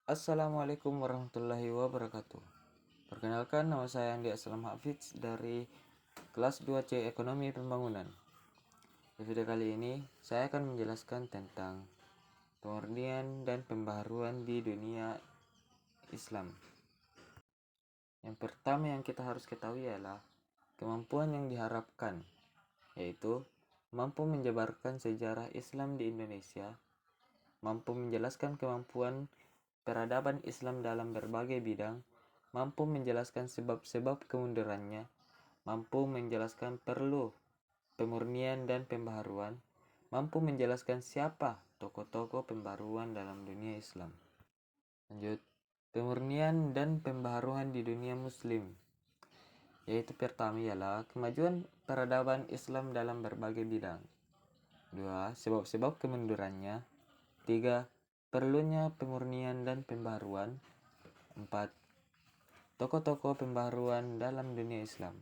Assalamualaikum warahmatullahi wabarakatuh. Perkenalkan, nama saya Andi Aslam Hafiz dari kelas 2C Ekonomi Pembangunan. Di video kali ini, saya akan menjelaskan tentang pemurnian dan pembaharuan di dunia Islam. Yang pertama yang kita harus ketahui adalah kemampuan yang diharapkan, yaitu mampu menjabarkan sejarah Islam di Indonesia, mampu menjelaskan kemampuan peradaban Islam dalam berbagai bidang, mampu menjelaskan sebab-sebab kemundurannya, mampu menjelaskan perlu pemurnian dan pembaharuan, mampu menjelaskan siapa tokoh-tokoh pembaharuan dalam dunia Islam. Lanjut, pemurnian dan pembaharuan di dunia Muslim, yaitu pertama ialah kemajuan peradaban Islam dalam berbagai bidang. 2. Sebab-sebab kemundurannya. 3. Perlunya pemurnian dan pembaharuan. 4. Tokoh-tokoh pembaharuan dalam dunia Islam.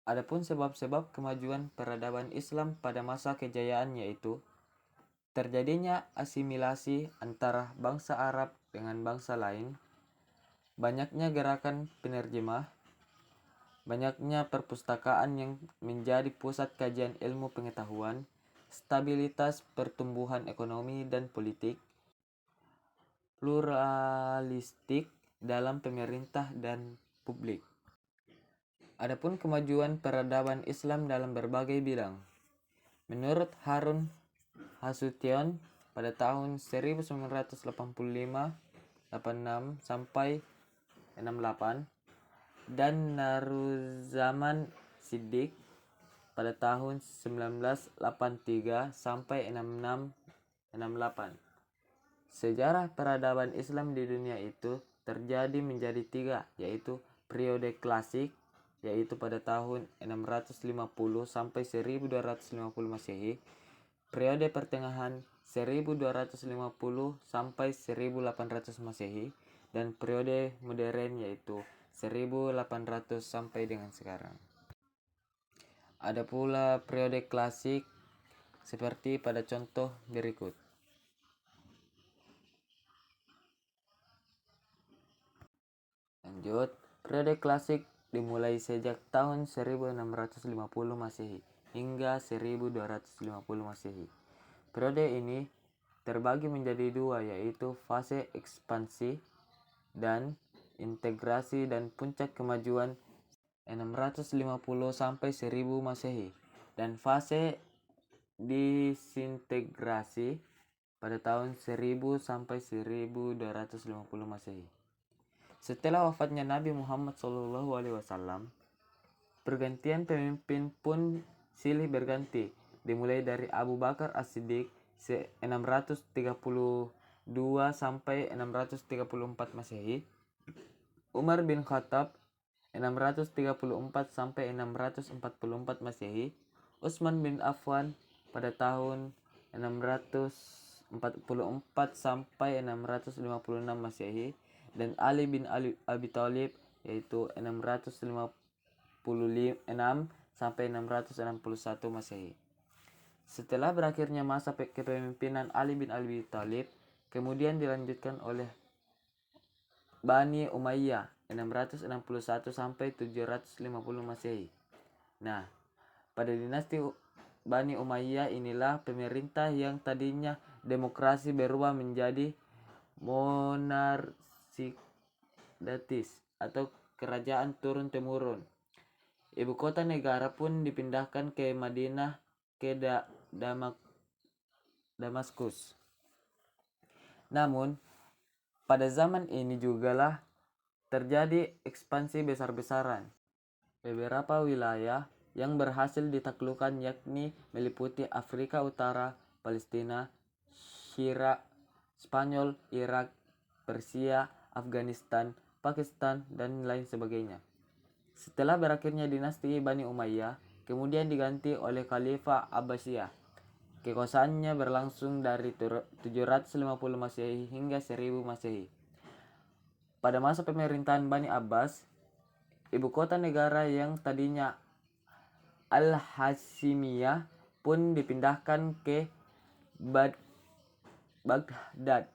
Adapun sebab-sebab kemajuan peradaban Islam pada masa kejayaan yaitu terjadinya asimilasi antara bangsa Arab dengan bangsa lain, banyaknya gerakan penerjemah, banyaknya perpustakaan yang menjadi pusat kajian ilmu pengetahuan, stabilitas pertumbuhan ekonomi dan politik, pluralistik dalam pemerintah dan publik. Adapun kemajuan peradaban Islam dalam berbagai bidang. Menurut Harun Hasution pada tahun 1985, 86 sampai 68 dan Naruzaman Siddiq pada tahun 1983 sampai 66 68. Sejarah peradaban Islam di dunia itu terjadi menjadi tiga, yaitu periode klasik, yaitu pada tahun 650 sampai 1250 Masehi, periode pertengahan 1250 sampai 1800 Masehi, dan periode modern yaitu 1800 sampai dengan sekarang. Ada pula periode klasik seperti pada contoh berikut. Lanjut, periode klasik dimulai sejak tahun 1650 Masehi hingga 1250 Masehi. Periode ini terbagi menjadi dua, yaitu fase ekspansi dan integrasi dan puncak kemajuan 650 sampai 1000 Masehi, dan fase disintegrasi pada tahun 1000 sampai 1250 Masehi. Setelah wafatnya Nabi Muhammad SAW, pergantian pemimpin pun silih berganti, dimulai dari Abu Bakar As-Siddiq 632 sampai 634 Masehi, Umar bin Khattab 634 sampai 644 Masehi, Utsman bin Affan pada tahun 644 sampai 656 Masehi, dan Ali bin Abi Thalib yaitu 656 sampai 661 Masehi. Setelah berakhirnya masa kepemimpinan Ali bin Abi Thalib, kemudian dilanjutkan oleh Bani Umayyah 661 sampai 750 Masehi. Nah, pada dinasti Bani Umayyah inilah pemerintah yang tadinya demokrasi berubah menjadi monarkidatis atau kerajaan turun-temurun. Ibu kota negara pun dipindahkan ke Madinah ke Damaskus. Namun, pada zaman ini jugalah terjadi ekspansi besar-besaran. Beberapa wilayah yang berhasil ditaklukkan yakni meliputi Afrika Utara, Palestina, Syria, Spanyol, Irak, Persia, Afghanistan, Pakistan, dan lain sebagainya. Setelah berakhirnya dinasti Bani Umayyah, kemudian diganti oleh Khalifah Abbasiyah. Kekuasaannya berlangsung dari 750 Masehi hingga 1000 Masehi. Pada masa pemerintahan Bani Abbas, ibu kota negara yang tadinya Al-Hasimiyah pun dipindahkan ke Baghdad.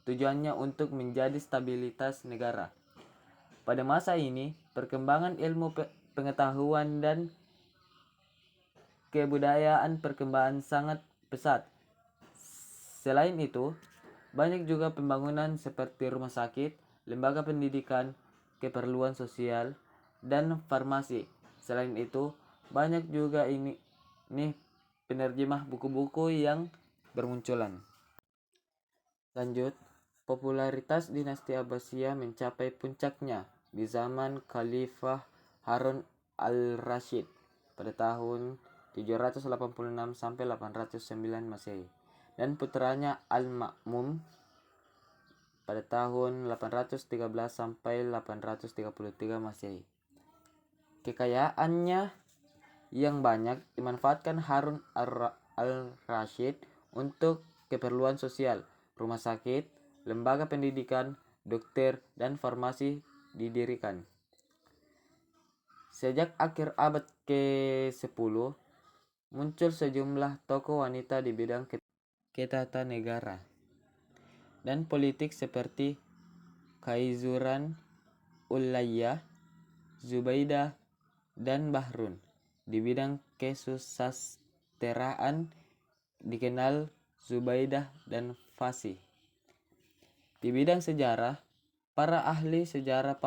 Tujuannya untuk menjadi stabilitas negara. Pada masa ini, perkembangan ilmu pengetahuan dan kebudayaan perkembangan sangat pesat. Selain itu, banyak juga pembangunan seperti rumah sakit, lembaga pendidikan, keperluan sosial, dan farmasi. Selain itu, banyak juga nih penerjemah buku-buku yang bermunculan. Lanjut, popularitas dinasti Abbasiyah mencapai puncaknya di zaman Khalifah Harun al-Rashid pada tahun 786 sampai 809 Masehi dan putranya Al-Ma'mun pada tahun 813 sampai 833 Masehi. Kekayaannya yang banyak dimanfaatkan Harun al-Rashid untuk keperluan sosial, rumah sakit, lembaga pendidikan, dokter, dan farmasi didirikan. Sejak akhir abad ke-10, muncul sejumlah tokoh wanita di bidang ketatanegaraan dan politik seperti Khaizuran, Ulayya, Zubaidah, dan Bahrun. Di bidang kesusasteraan dikenal Zubaidah dan Fasih. Di bidang sejarah, para ahli sejarah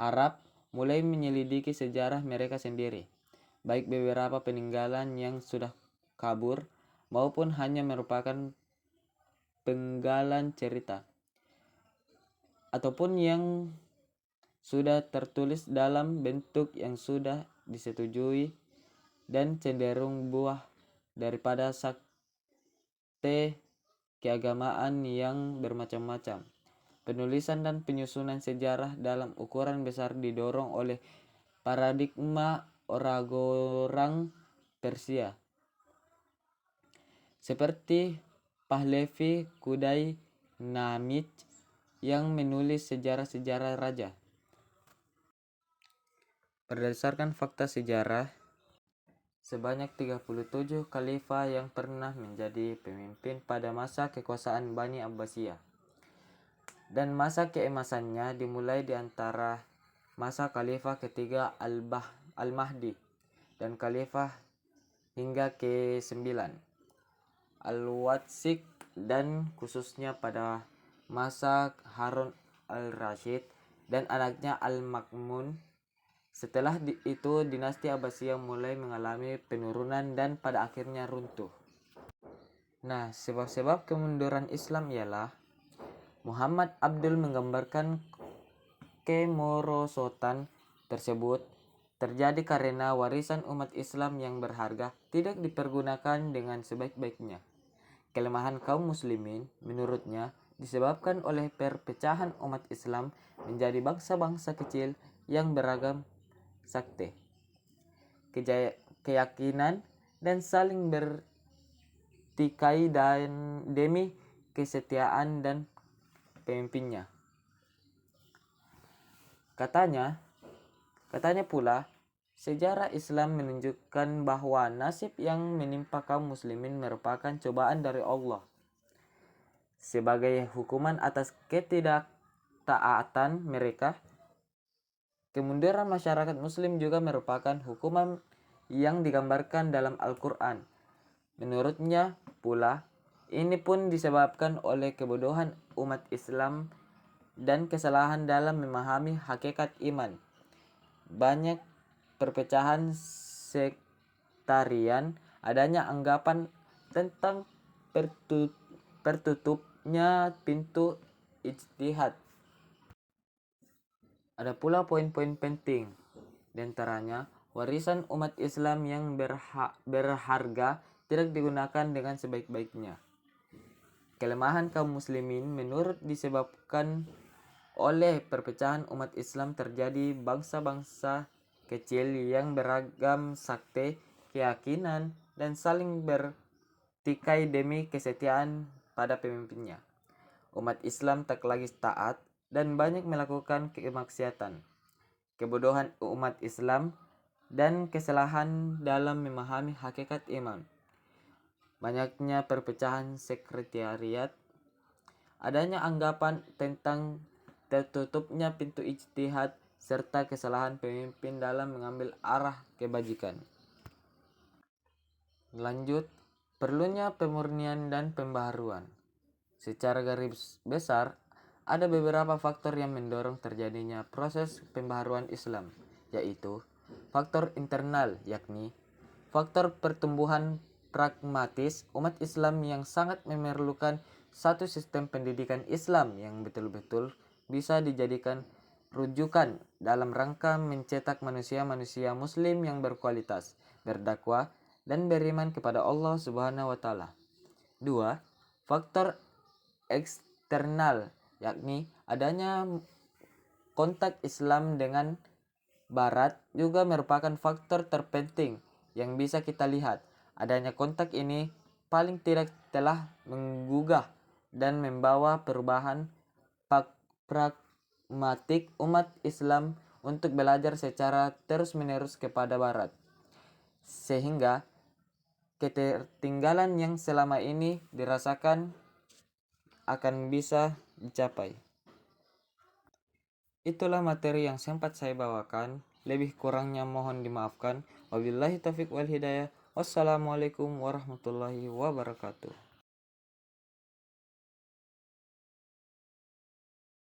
Arab mulai menyelidiki sejarah mereka sendiri, baik beberapa peninggalan yang sudah kabur maupun hanya merupakan penggalan cerita, ataupun yang sudah tertulis dalam bentuk yang sudah disetujui dan cenderung buah daripada sakte keagamaan yang bermacam-macam. Penulisan dan penyusunan sejarah dalam ukuran besar didorong oleh paradigma orang-orang Persia seperti Pahlavi Kudai Namij yang menulis sejarah-sejarah raja. Berdasarkan fakta sejarah, sebanyak 37 khalifah yang pernah menjadi pemimpin pada masa kekuasaan Bani Abbasiyah. Dan masa keemasannya dimulai di antara masa khalifah ketiga Al-Mahdi dan khalifah hingga ke-9 Al-Watsik, dan khususnya pada masa Harun al-Rashid dan anaknya Al-Ma'mun. Setelah itu dinasti Abbasiyah mulai mengalami penurunan dan pada akhirnya runtuh. Nah, sebab-sebab kemunduran Islam ialah Muhammad Abdul menggambarkan kemerosotan tersebut terjadi karena warisan umat Islam yang berharga tidak dipergunakan dengan sebaik-baiknya. Kelemahan kaum muslimin menurutnya disebabkan oleh perpecahan umat Islam menjadi bangsa-bangsa kecil yang beragam sakte, keyakinan, dan saling bertikai demi kesetiaan dan pemimpinnya. Katanya pula, sejarah Islam menunjukkan bahwa nasib yang menimpa kaum muslimin merupakan cobaan dari Allah sebagai hukuman atas ketidaktaatan mereka. Kemunduran masyarakat muslim juga merupakan hukuman yang digambarkan dalam Al-Quran. Menurutnya pula, ini pun disebabkan oleh kebodohan umat Islam dan kesalahan dalam memahami hakikat iman. Banyak perpecahan sektarian, adanya anggapan tentang tertutupnya pintu ijtihad. Ada pula poin-poin penting, diantaranya warisan umat Islam yang berharga tidak digunakan dengan sebaik-baiknya. Kelemahan kaum muslimin menurut disebabkan oleh perpecahan umat Islam terjadi bangsa-bangsa kecil yang beragam sakte, keyakinan, dan saling bertikai demi kesetiaan pada pemimpinnya. Umat Islam tak lagi taat dan banyak melakukan kemaksiatan, kebodohan umat Islam, dan kesalahan dalam memahami hakikat iman. Banyaknya perpecahan sekretariat adanya anggapan tentang tertutupnya pintu ijtihad serta kesalahan pemimpin dalam mengambil arah kebajikan. Lanjut, perlunya pemurnian dan pembaharuan. Secara garis besar, ada beberapa faktor yang mendorong terjadinya proses pembaharuan Islam, yaitu faktor internal, yakni faktor pertumbuhan pragmatis umat Islam yang sangat memerlukan satu sistem pendidikan Islam yang betul-betul bisa dijadikan rujukan dalam rangka mencetak manusia-manusia muslim yang berkualitas, berdakwah, dan beriman kepada Allah Subhanahu wa taala. 2. Faktor eksternal, yakni adanya kontak Islam dengan Barat juga merupakan faktor terpenting yang bisa kita lihat. Adanya kontak ini paling tidak telah menggugah dan membawa perubahan pragmatik umat Islam untuk belajar secara terus-menerus kepada Barat, sehingga ketertinggalan yang selama ini dirasakan akan bisa dicapai. Itulah materi yang sempat saya bawakan. Lebih kurangnya mohon dimaafkan. Wabillahi taufiq wal hidayah. Wassalamualaikum warahmatullahi wabarakatuh.